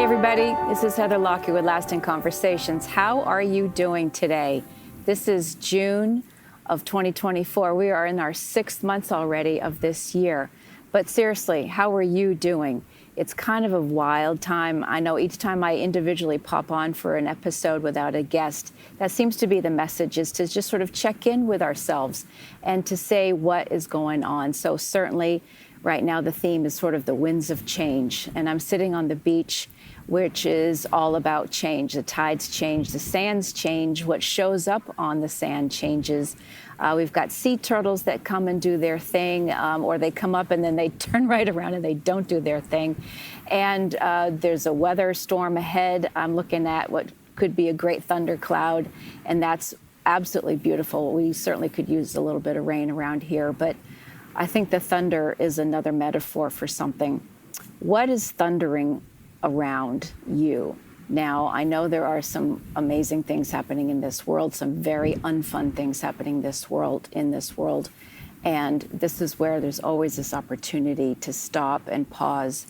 Hey everybody, this is Heather Lockett with Lasting Conversations. How are you doing today? This is June of 2024. We are in our 6th month already of this year. But seriously, how are you doing? It's kind of a wild time. I know each time I individually pop on for an episode without a guest, that seems to be the message, is to just sort of check in with ourselves and to say what is going on. So certainly right now the theme is sort of the winds of change. And I'm sitting on the beach, which is all about change. The tides change, the sands change, what shows up on the sand changes. We've got sea turtles that come and do their thing, or they come up and then they turn right around and they don't do their thing. And there's a weather storm ahead. I'm looking at what could be a great thundercloud, and that's absolutely beautiful. We certainly could use a little bit of rain around here, but I think the thunder is another metaphor for something. What is thundering around you? Now, I know there are some amazing things happening in this world, some very unfun things happening in this world, and this is where there's always this opportunity to stop and pause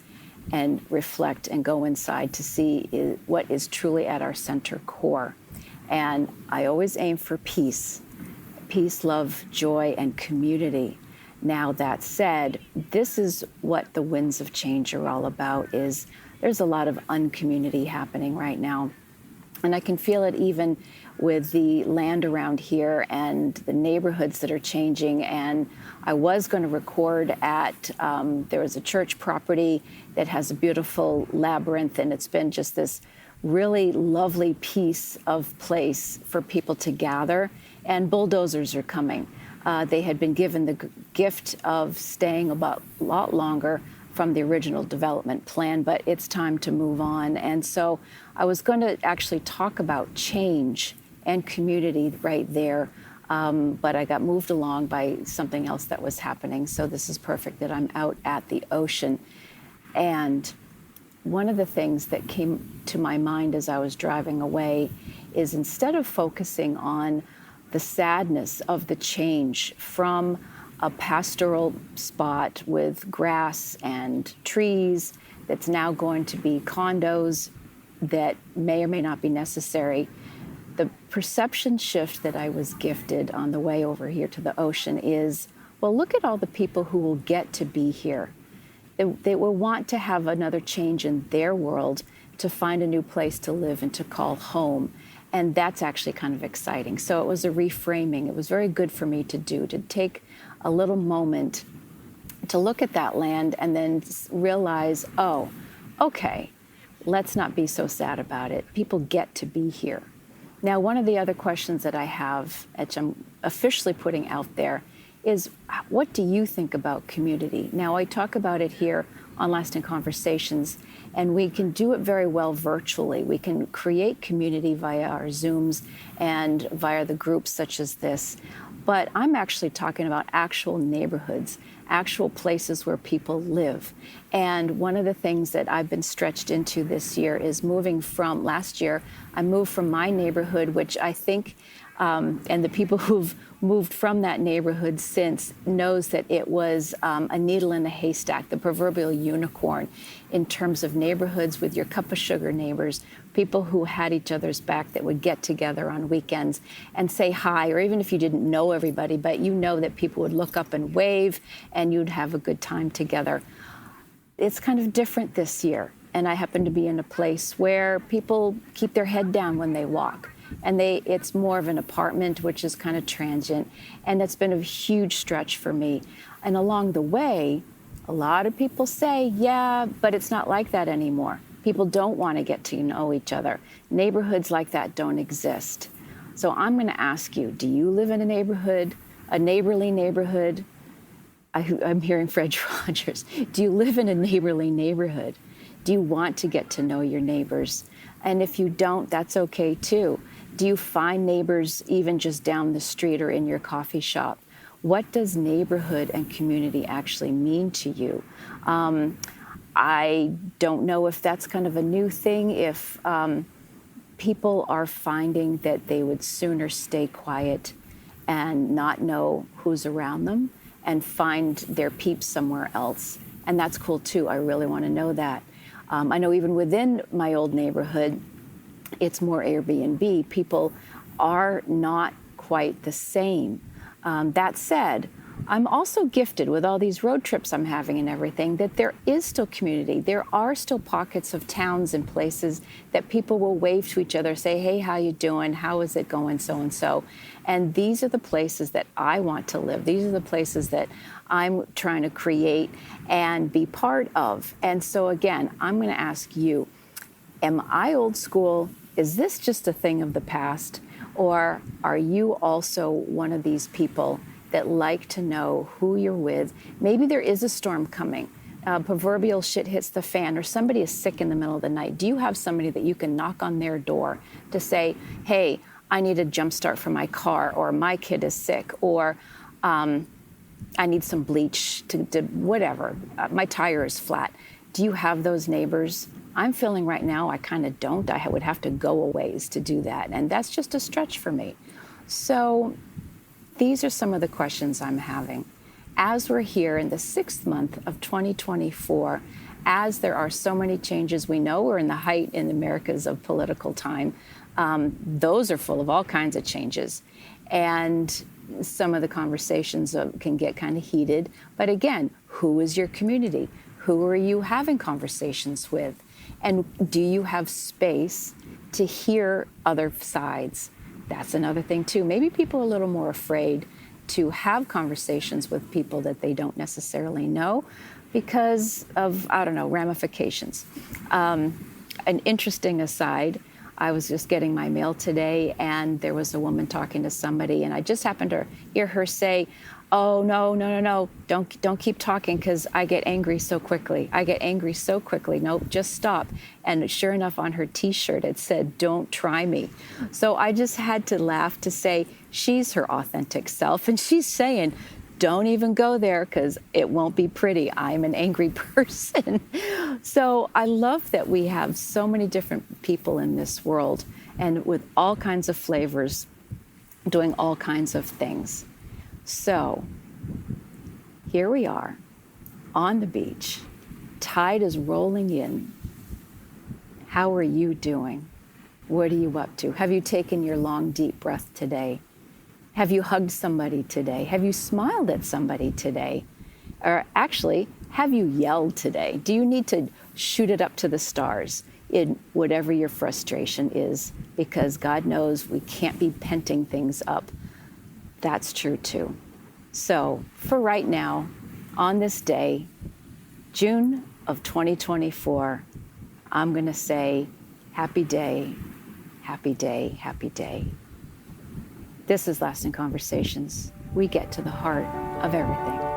and reflect and go inside to see what is truly at our center core. And I always aim for peace, love, joy, and community. Now, that said, this is what the winds of change are all about. There's a lot of uncommunity happening right now. And I can feel it even with the land around here and the neighborhoods that are changing. And I was going to record at, there was a church property that has a beautiful labyrinth, and it's been just this really lovely piece of place for people to gather. And bulldozers are coming. They had been given the gift of staying about a lot longer from the original development plan, but it's time to move on. And so I was going to actually talk about change and community right there, but I got moved along by something else that was happening. So this is perfect that I'm out at the ocean. And one of the things that came to my mind as I was driving away is, instead of focusing on the sadness of the change from a pastoral spot with grass and trees that's now going to be condos that may or may not be necessary, the perception shift that I was gifted on the way over here to the ocean is, well, look at all the people who will get to be here. They will want to have another change in their world, to find a new place to live and to call home. And that's actually kind of exciting. So it was a reframing. It was very good for me to do, to take a little moment to look at that land and then realize, oh, okay, let's not be so sad about it. People get to be here. Now, one of the other questions that I have, which I'm officially putting out there, is, what do you think about community? Now, I talk about it here on Lasting Conversations, and we can do it very well virtually. We can create community via our Zooms and via the groups such as this. But I'm actually talking about actual neighborhoods, actual places where people live. And one of the things that I've been stretched into this year is moving from, last year, I moved from my neighborhood, which I think, and the people who've moved from that neighborhood since knows that it was a needle in a haystack, the proverbial unicorn, in terms of neighborhoods with your cup of sugar neighbors, people who had each other's back, that would get together on weekends and say hi, or even if you didn't know everybody, but you know that people would look up and wave and you'd have a good time together. It's kind of different this year, and I happen to be in a place where people keep their head down when they walk. And it's more of an apartment, which is kind of transient. And it's been a huge stretch for me. And along the way, a lot of people say, yeah, but it's not like that anymore. People don't want to get to know each other. Neighborhoods like that don't exist. So I'm going to ask you, do you live in a neighborhood, a neighborly neighborhood? I'm hearing Fred Rogers. Do you live in a neighborly neighborhood? Do you want to get to know your neighbors? And if you don't, that's okay too. Do you find neighbors even just down the street or in your coffee shop? What does neighborhood and community actually mean to you? I don't know if that's kind of a new thing, if people are finding that they would sooner stay quiet and not know who's around them and find their peeps somewhere else. And that's cool too. I really want to know that. I know even within my old neighborhood, it's more Airbnb. People are not quite the same. That said, I'm also gifted with all these road trips I'm having and everything, that there is still community. There are still pockets of towns and places that people will wave to each other, say, hey, how you doing? How is it going? So and so. And these are the places that I want to live. These are the places that I'm trying to create and be part of. And so again, I'm going to ask you, am I old school? Is this just a thing of the past? Or are you also one of these people that like to know who you're with? Maybe there is a storm coming. Proverbial shit hits the fan, or somebody is sick in the middle of the night. Do you have somebody that you can knock on their door to say, hey, I need a jump start for my car, or my kid is sick, or I need some bleach to whatever, my tire is flat. Do you have those neighbors? I'm feeling right now I kind of don't. I would have to go a ways to do that, and that's just a stretch for me. So these are some of the questions I'm having. As we're here in the 6th month of 2024, as there are so many changes, we know we're in the height in America's of political time. Those are full of all kinds of changes. And some of the conversations can get kind of heated. But again, who is your community? Who are you having conversations with? And do you have space to hear other sides? That's another thing too. Maybe people are a little more afraid to have conversations with people that they don't necessarily know because of, I don't know, ramifications. An interesting aside, I was just getting my mail today and there was a woman talking to somebody and I just happened to hear her say, oh, no, don't keep talking because I get angry so quickly. Nope, just stop. And sure enough, on her T-shirt, it said, don't try me. So I just had to laugh to say she's her authentic self. And she's saying, don't even go there because it won't be pretty. I'm an angry person. So I love that we have so many different people in this world and with all kinds of flavors doing all kinds of things. So here we are on the beach. Tide is rolling in. How are you doing? What are you up to? Have you taken your long, deep breath today? Have you hugged somebody today? Have you smiled at somebody today? Or actually, have you yelled today? Do you need to shoot it up to the stars in whatever your frustration is? Because God knows we can't be penting things up. That's true too. So for right now, on this day, June of 2024, I'm going to say happy day, happy day, happy day. This is Lasting Conversations. We get to the heart of everything.